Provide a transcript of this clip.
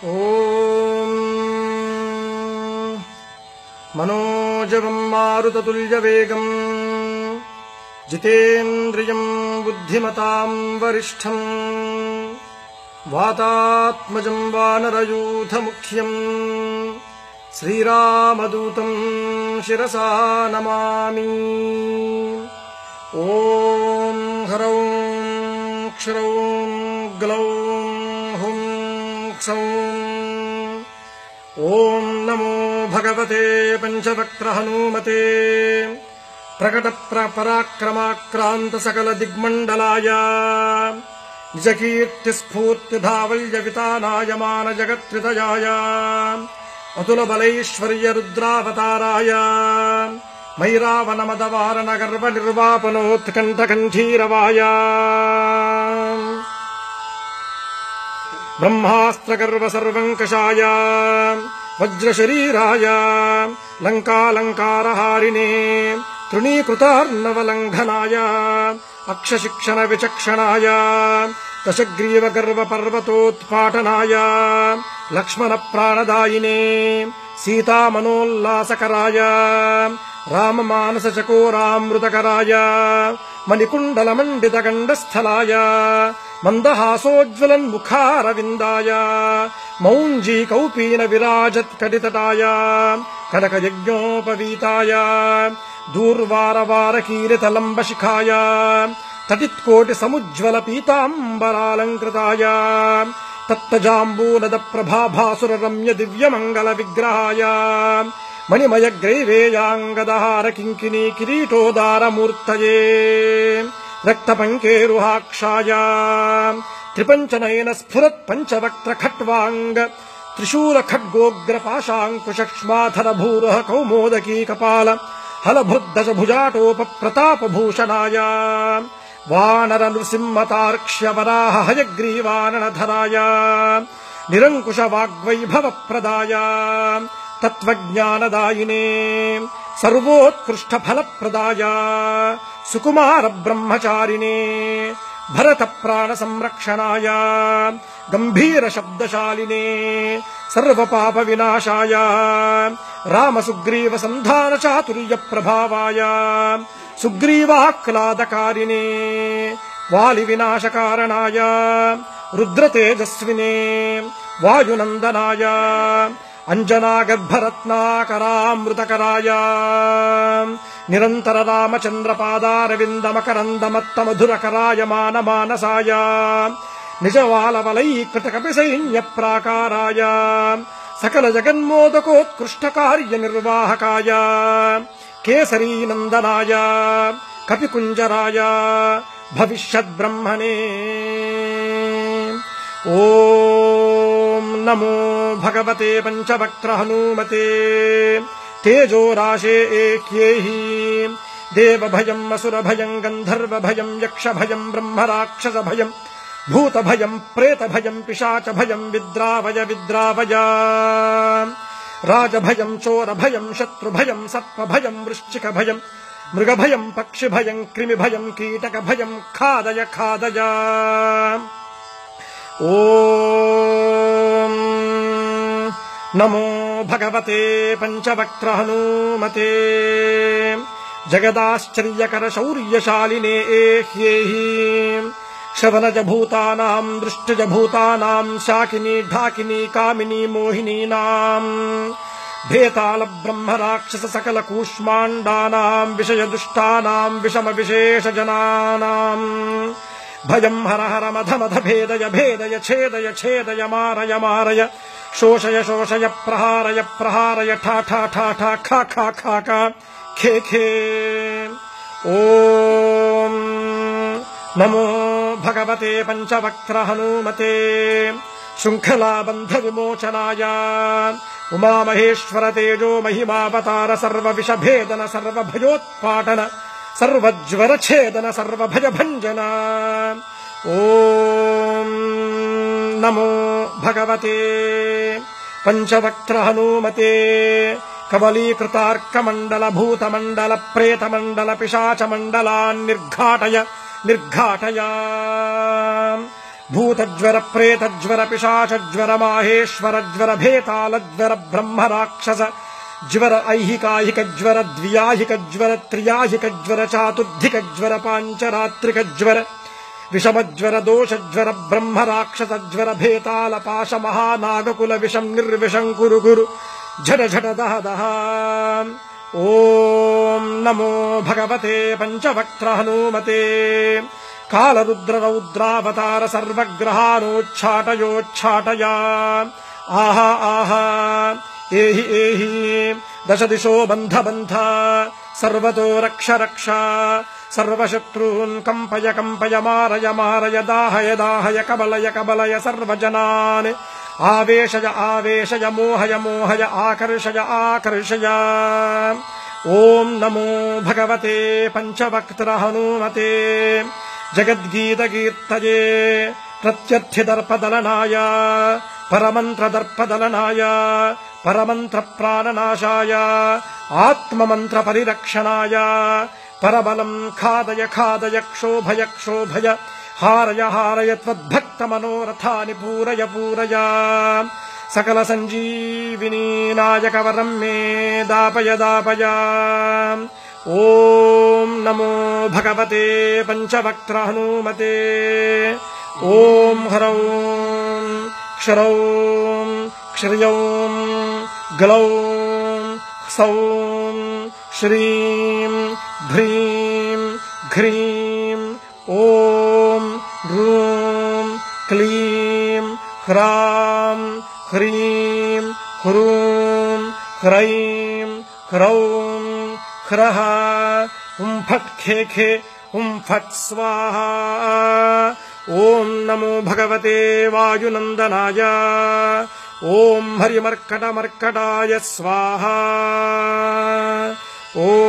ఓం మనోజవం మారుతతుల్యవేగం జితేంద్రియం బుద్ధిమతాం వరిష్ఠం వాతాత్మజం వానరయూథముఖ్యం శ్రీరామదూతం శిరసా నమామి. ఓం హ్రౌం క్షరౌం గ్లౌం హుం క్షౌం. ఓం నమో భగవతే పంచవక్త్ర హనుమతే ప్రకట పరాక్రమాక్రాంత సకల దిగ్మండలాయ నిజకీర్తి స్ఫూర్తి ధావల్య వితానాయమాన జగత్రితయాయ అతుల బలైశ్వర్య రుద్రావతారాయ మైరావణ మదవారణ గర్వ నిర్వాపనోత్కంఠ కంఠీరవాయ బ్రహ్మాస్త్ర గర్వ సర్వంకషాయ వజ్రశరీరాయ లంకాలంకారహారిణే తృణీకృతార్ణవలంఘనాయ అక్షశిక్షణ విచక్షణాయ దశగ్రీవ గర్వ పర్వతోత్పాటనాయ లక్ష్మణ ప్రాణదాయినే సీతామనోల్లాసకరాయ రామమానస చకోరామృతకరాయ మణికుండలమండిత గండస్థలాయ మందహాసోజ్వలన్ముఖారవిందాయ మౌంజీ కౌపీన విరాజత్కటితటాయ కనకయజ్ఞోపవీతాయ దూర్వారవారకీరితలంబశిఖాయ తటిత్కోటి సముజ్వల పీతాంబరాలంకృతాయ తత్తజాంబూనద ప్రభాభాసుర రమ్య దివ్యమంగళ విగ్రహాయ మణిమయ గ్రైవేయాంగదహార కింకినీ కిరీటోదారమూర్తయే రక్తపంకేరుహాక్షాయ త్రిపంచనయన స్ఫురత్ పంచవక్త్ర ఖట్వాంగ త్రిశూల ఖడ్గోగ్రపాశాంకుశక్ష్మాధర భూరః కౌమోదకీ కపాల హలభృద్దశ భుజాటోప ప్రతాపభూషణాయ వానర నృసింహతార్క్ష్య వరాహ హయగ్రీవాననధరాయ నిరంకుశ వాగ్వైభవ ప్రదాయ తత్వజ్ఞానదాయినే సర్వోత్కృష్ట ఫలప్రదాయ సుకుమార బ్రహ్మచారిణే భరత ప్రాణ సంరక్షణాయ గంభీర శబ్దశాలినే సర్వపాప వినాశాయ రామ సుగ్రీవ సంధాన చాతుర్య ప్రభావాయ సుగ్రీవాహ్లాదకారిణే వాలి వినాశకారణాయ రుద్రతేజస్వినే వాయునందనాయ అంజనాగర్భరత్నాకరామృతకరాయ నిరంతర రామచంద్ర పాదారవిందమకరందమత్త మధురకరాయ మానమానసాయ నిజవాలవలైకృత కపిసైన్య ప్రాకారాయ సకల జగన్మోదకోత్కృష్ట కార్య నిర్వాహకాయ కేసరీనందనాయ కపికుంజరాయ భవిష్యద్బ్రహ్మణే. ఓం నమో భగవతే పంచవక్త్ర హనుమతే తేజోరాశే ఏక్యేహి దేవభయం అసురభయం గంధర్వభయం యక్షభయం బ్రహ్మరాక్షసభయం భూతభయం ప్రేతభయం పిశాచభయం విద్రావయ విద్రావయ రాజభయం చోరభయం శత్రుభయం సర్పభయం వృశ్చికభయం మృగభయం పక్షిభయం క్రిమిభయం కీటకభయం ఖాదయ ఖాదయ. ఓం నమో భగవతే పంచవక్త్ర హనుమతే జగదాశ్చర్యకర శౌర్యశాలినే ఏహ్యేహి శవనజ భూతానాం దృష్టజ భూతానాం శాకినీ ఢాకినీ కామినీ మోహినీనాం భేతాళ బ్రహ్మ రాక్షస సకల కూష్మాండానాం విషయ దుష్టానాం విషమ విశేష జనానాం భయం హర హర మధ మధ భేదయ భేదయ ఛేదయ ఛేదయ మారయ మారయ శోషయ శోషయ ప్రహారయ ప్రహారయ ఠా ఠా ఠా ఠా ఖా ఖా ఖా ఖా ఖే ఖే. ఓం నమో భగవతే పంచవక్త్ర హనుమతే శృంఖలాబంధ విమోచనాయ ఉమామహేశ్వర తేజో మహిమావతార సర్వ విషభేదన సర్వభయోత్పాటన సర్వజ్వర ఛేదన సర్వభయభంజన. ఓం నమో భగవతే పంచవక్త్ర హనుమతే కబలీకృతార్కమండల భూతమండల ప్రేతమండల పిశాచమండలాన్ నిర్ఘాటయ నిర్ఘాటయ. भूतज्वर प्रेतज्वर पिशाचज्वर माहेश्वरज्वर भेतालज्वर ब्रह्म राक्षस ज्वर ऐहिकाहिकज्वर द्व्याहिकज्वर त्रियाहिकज्वर चातुर्धिकज्वर पाञ्चरात्रिकज्वर विषमज्वर दोषज्वर ब्रह्म राक्षसज्वर भेताल पाश महानागकुल विषं निर्विषं कुरु कुरु झट झट दह दह। ओम नमो भगवते पंचवक्त्र हनुमते कालरुद्र रौद्रावतार सर्वग्रहानोच्छाटयोच्छाटया। आहा आहा एहि एहि दश दिशो बन्ध बन्ध सर्वतो रक्ष रक्ष सर्वशत्रून् कम्पय कम्पय मारय मारय दाहय दाहय कबलय कबलय सर्वजनान् आवेशय आवेशय मोहय मोहय आकर्षय आकर्षय। ओम नमो भगवते पंचवक्त्र हनुमते जगद्गीतकीर्तये प्रत्यर्थिदर्पदलनाय परमन्त्रदर्पदलनाय परमन्त्रप्राणनाशाय आत्ममन्त्रपरिरक्षणाय परबलं खादय खादय क्षोभय क्षोभय हारय हारय त्वद्भक्तमनोरथानि पूरय पूरय। सकल संजीविनी नायक वरं मे दापय दापय। ओम नमो भगवते पंचवक्त्र हनुमते। ओम ह्रौं क्षरौं क्षर्यौं ग्लौं सौं श्रीं ह्रीं घ्रीं ओम ह्रूं क्लीं ह्रां ह्रीं ह्रूं ह्रैं ह्रौं ह्रः हुं फट् खे खे हुं फट् स्वाहा। ओम नमो भगवते वायुनंदनाय। ओम हरिमर्कटमर्कटाय स्वाहा। ओम